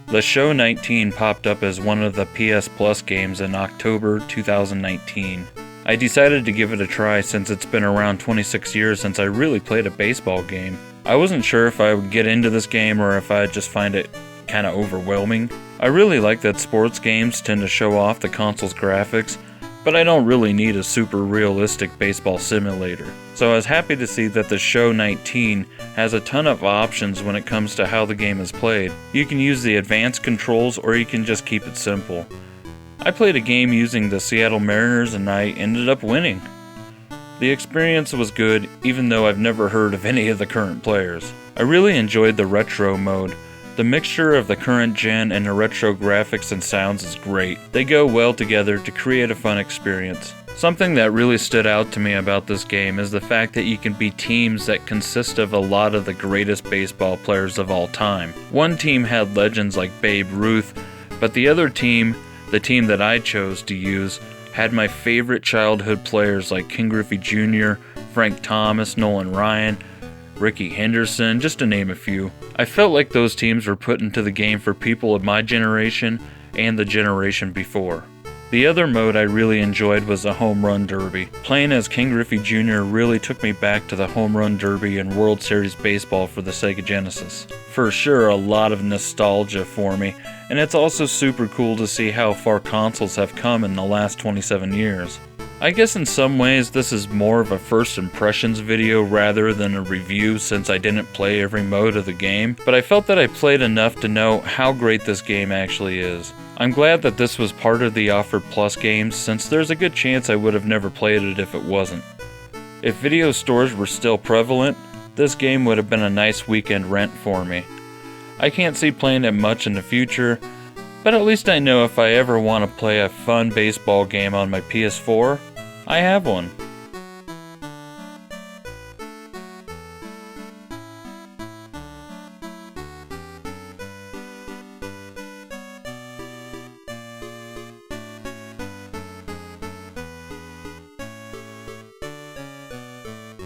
The Show 19 popped up as one of the PS Plus games in October 2019. I decided to give it a try since it's been around 26 years since I really played a baseball game. I wasn't sure if I would get into this game or if I'd just find it kinda overwhelming. I really like that sports games tend to show off the console's graphics, but I don't really need a super realistic baseball simulator. So I was happy to see that the Show 19 has a ton of options when it comes to how the game is played. You can use the advanced controls or you can just keep it simple. I played a game using the Seattle Mariners and I ended up winning. The experience was good even though I've never heard of any of the current players. I really enjoyed the retro mode. The mixture of the current gen and the retro graphics and sounds is great. They go well together to create a fun experience. Something that really stood out to me about this game is the fact that you can be teams that consist of a lot of the greatest baseball players of all time. One team had legends like Babe Ruth, but the other team, the team that I chose to use, had my favorite childhood players like Ken Griffey Jr., Frank Thomas, Nolan Ryan, Ricky Henderson, just to name a few. I felt like those teams were put into the game for people of my generation and the generation before. The other mode I really enjoyed was the Home Run Derby. Playing as Ken Griffey Jr. really took me back to the Home Run Derby and World Series Baseball for the Sega Genesis. For sure, a lot of nostalgia for me, and it's also super cool to see how far consoles have come in the last 27 years. I guess in some ways this is more of a first impressions video rather than a review since I didn't play every mode of the game, but I felt that I played enough to know how great this game actually is. I'm glad that this was part of the offered Plus games since there's a good chance I would have never played it if it wasn't. If video stores were still prevalent, this game would have been a nice weekend rent for me. I can't see playing it much in the future, but at least I know if I ever want to play a fun baseball game on my PS4, I have one.